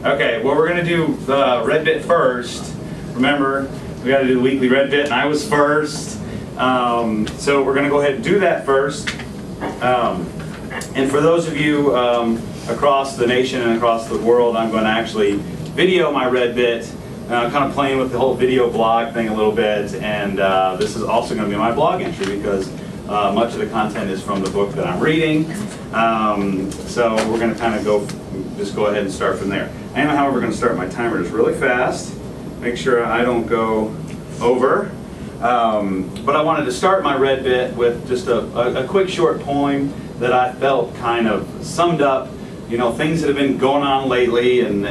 Okay, well, we're going to do the red bit first. Remember, we got to do the weekly red bit, and I was first. So we're going to go ahead and do that first. And for those of you across the nation and across the world, I'm going to actually video my red bit, kind of playing with the whole video blog thing a little bit. And this is also going to be my blog entry because much of the content is from the book that I'm reading. So we're going to kind of go ahead and start from there. I am, however, going to start my timer just really fast. Make sure I don't go over. But I wanted to start my red bit with just a quick short poem that I felt kind of summed up, things that have been going on lately, and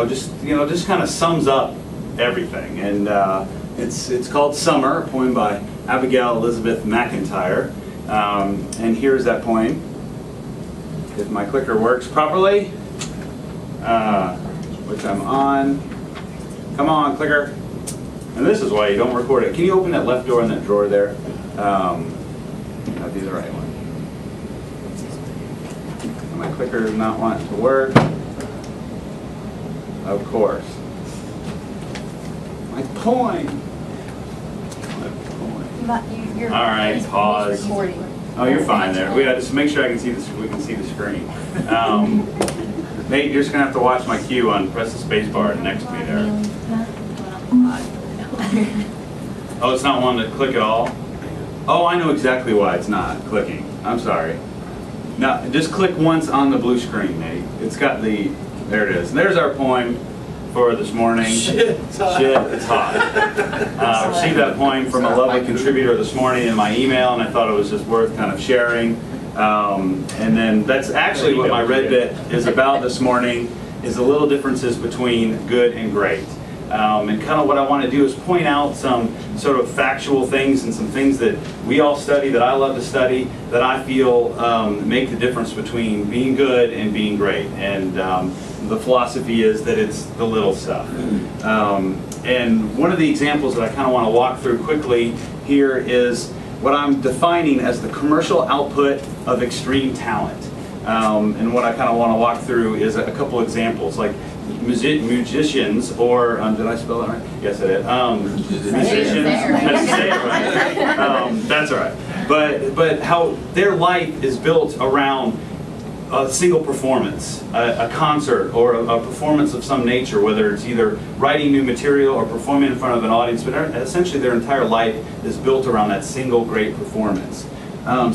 just kind of sums up everything. And it's called Summer, a poem by Abigail Elizabeth McIntyre. And here's that poem. If my clicker works properly, which I'm on. Come on, clicker. And this is why you don't record it. Can you open that left door in that drawer there? That'd be the right one. My clicker does not want it to work. Of course. My poem. All right, pause. Oh, you're fine there. We got to just make sure I can see we can see the screen. Nate, you're just gonna have to watch my cue on press the space bar next to me there. Oh, it's not one to click at all? Oh, I know exactly why it's not clicking. I'm sorry. Now, just click once on the blue screen, Nate. It's got the, there it is. And there's our poem for this morning. Shit, it's hot. Shit, it's hot. I received that poem from a lovely contributor this morning in my email, and I thought it was just worth kind of sharing. And then that's actually what my red bit is about this morning, is the little differences between good and great. And kind of what I want to do is point out some sort of factual things and some things that we all study, that I love to study, that I feel make the difference between being good and being great. And the philosophy is that it's the little stuff. And one of the examples that I kind of want to walk through quickly here is what I'm defining as the commercial output of extreme talent. And what I kind of want to walk through is a couple examples, like musicians, or did I spell that right? Yes, I did. Musicians. I didn't say it right. That's all right. But how their life is built around a single performance, a concert, or a performance of some nature, whether it's either writing new material or performing in front of an audience, but essentially their entire life is built around that single great performance.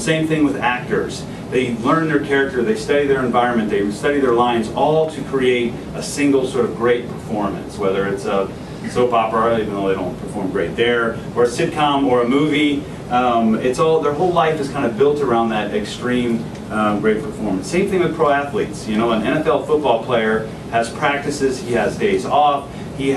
Same thing with actors. They learn their character, they study their environment, they study their lines, all to create a single sort of great performance, whether it's a soap opera, even though they don't perform great there, or a sitcom or a movie. It's all, their whole life is kind of built around that extreme great performance. Same thing with pro athletes. An NFL football player has practices, he has days off, he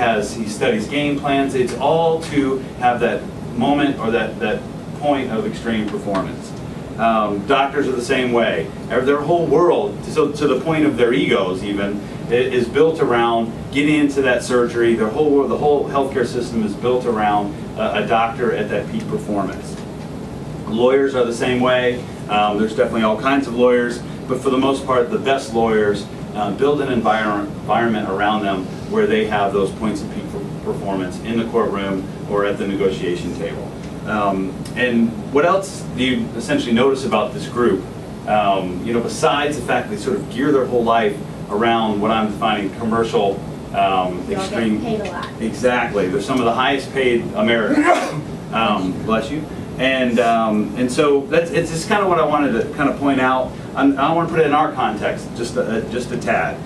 studies game plans. It's all to have that moment or that point of extreme performance. Doctors are the same way. Their whole world, so to the point of their egos even, is built around getting into that surgery. The whole healthcare system is built around a doctor at that peak performance. Lawyers are the same way. There's definitely all kinds of lawyers, but for the most part, the best lawyers build an environment around them where they have those points of peak performance in the courtroom or at the negotiation table. And what else do you essentially notice about this group? Besides the fact they sort of gear their whole life around what I'm defining commercial extreme. Paid a lot. Exactly. They're some of the highest paid Americans. Bless you. And so it's just kind of what I wanted to kind of point out. I want to put it in our context just a tad.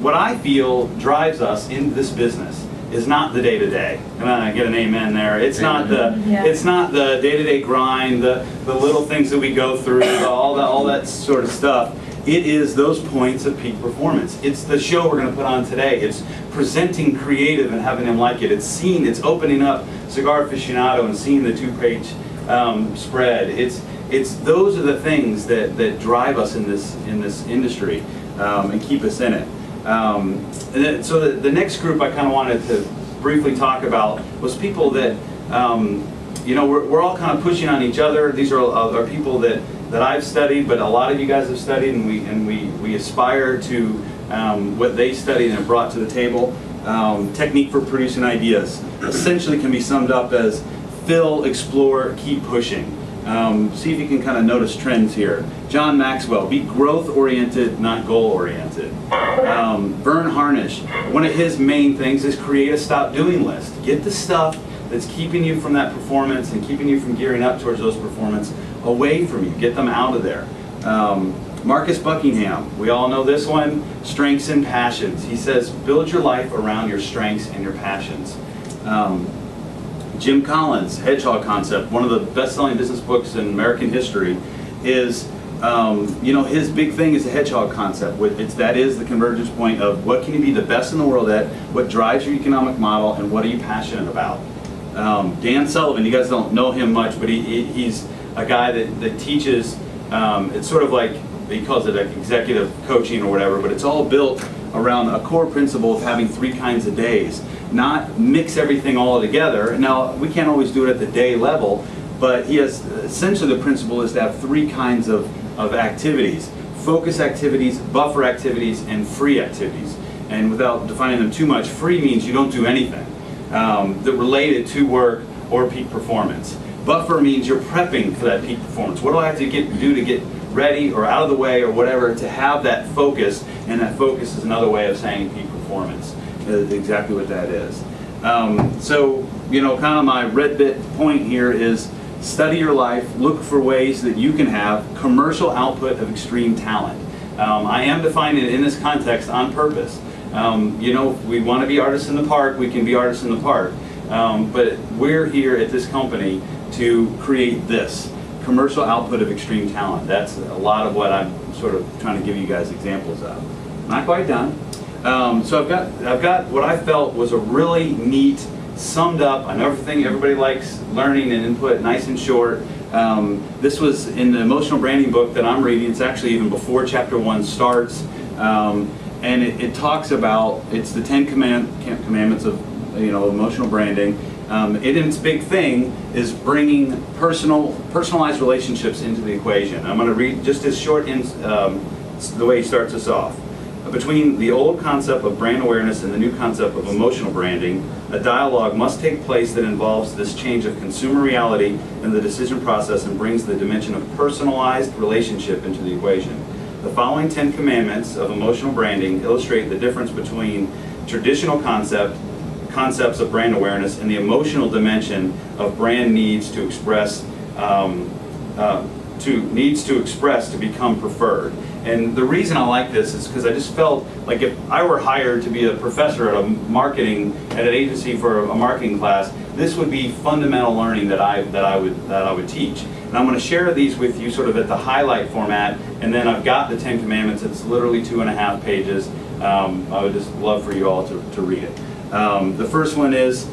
What I feel drives us in this business is not the day-to-day. Come on, I get an amen there. It's not the it's not the day-to-day grind, the little things that we go through, all that sort of stuff. It is those points of peak performance. It's the show we're going to put on today. It's presenting creative and having them like it. It's opening up Cigar Aficionado and seeing the 2-page spread. It's those are the things that drive us in this industry and keep us in it. And then, so the next group I kind of wanted to briefly talk about was people that we're all kind of pushing on each other. These are people that that I've studied, but a lot of you guys have studied, and we aspire to what they studied and brought to the table. Technique for producing ideas essentially can be summed up as fill, explore, keep pushing. See if you can kind of notice trends here. John Maxwell, be growth-oriented, not goal-oriented. Vern Harnish, one of his main things is create a stop-doing list. Get the stuff that's keeping you from that performance and keeping you from gearing up towards those performance away from you. Get them out of there. Marcus Buckingham, we all know this one, strengths and passions. He says, build your life around your strengths and your passions. Jim Collins, Hedgehog Concept, one of the best-selling business books in American history, is, his big thing is the hedgehog concept. That is the convergence point of what can you be the best in the world at, what drives your economic model, and what are you passionate about. Dan Sullivan, you guys don't know him much, but he's a guy that teaches, it's sort of like, he calls it like executive coaching or whatever, but it's all built around a core principle of having 3 kinds of days. Not mix everything all together. Now, we can't always do it at the day level, but he has, essentially the principle is to have 3 kinds of activities. Focus activities, buffer activities, and free activities. And without defining them too much, free means you don't do anything that related to work or peak performance. Buffer means you're prepping for that peak performance. What do I have to do to get ready or out of the way or whatever to have that focus, and that focus is another way of saying peak performance. Is exactly what that is. So, kind of my redbit point here is study your life, look for ways that you can have commercial output of extreme talent. I am defining it in this context on purpose. We want to be artists in the park, we can be artists in the park, but we're here at this company to create this commercial output of extreme talent. That's a lot of what I'm sort of trying to give you guys examples of. Not quite done. So I've got what I felt was a really neat, summed up, another thing everybody likes learning and input, nice and short. This was in the emotional branding book that I'm reading. It's actually even before chapter 1 starts. And it talks about, it's the 10 commandments of emotional branding. Its big thing is bringing personalized relationships into the equation. I'm going to read just as short the way he starts us off. Between the old concept of brand awareness and the new concept of emotional branding, a dialogue must take place that involves this change of consumer reality in the decision process and brings the dimension of personalized relationship into the equation. The following 10 commandments of emotional branding illustrate the difference between traditional concepts of brand awareness and the emotional dimension of brand needs to express to become preferred. And the reason I like this is because I just felt like if I were hired to be a professor at an agency for a marketing class, this would be fundamental learning that I would teach. And I'm going to share these with you sort of at the highlight format, and then I've got the 10 Commandments. It's literally 2.5 pages. I would just love for you all to read it. The first one is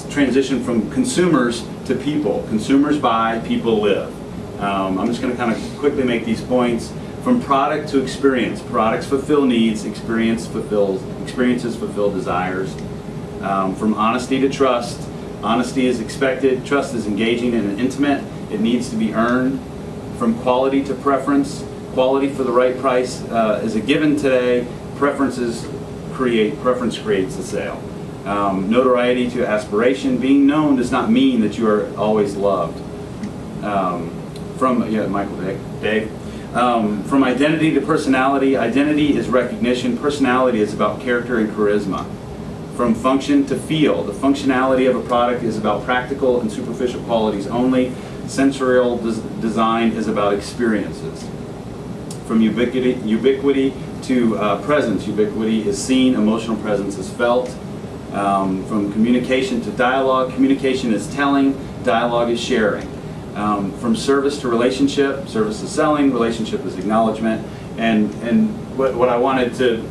transition from consumers to people. Consumers buy, people live. I'm just going to kind of quickly make these points. From product to experience. Products fulfill needs, experiences fulfill desires. From honesty to trust. Honesty is expected, trust is engaging and intimate. It needs to be earned. From quality to preference. Quality for the right price is a given today. Preference creates the sale. Notoriety to aspiration. Being known does not mean that you are always loved. Dave. From identity to personality. Identity is recognition. Personality is about character and charisma. From function to feel. The functionality of a product is about practical and superficial qualities only. Sensorial design is about experiences. From ubiquity to presence. Ubiquity is seen. Emotional presence is felt. From communication to dialogue. Communication is telling. Dialogue is sharing. From service to relationship, service is selling, relationship is acknowledgement, and what I wanted to,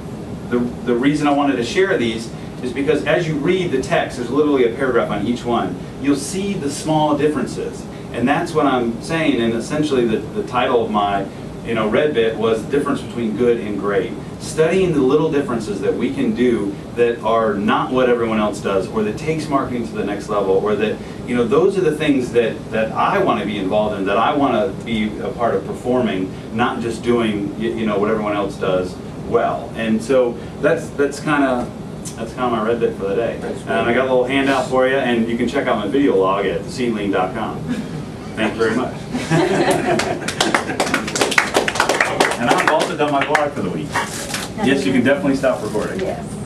the reason I wanted to share these is because as you read the text, there's literally a paragraph on each one, you'll see the small differences, and that's what I'm saying, and essentially the title of my redbit was the difference between good and great. studying the little differences that we can do that are not what everyone else does, or that takes marketing to the next level, or that, those are the things that I want to be involved in, that I want to be a part of performing, not just doing, what everyone else does well. And so that's kind of my red bit for the day. And I got a little handout for you, and you can check out my video log at theseedling.com. Thank you very much. And I'm also done my blog for the week. Yes, you can definitely stop recording. Yes.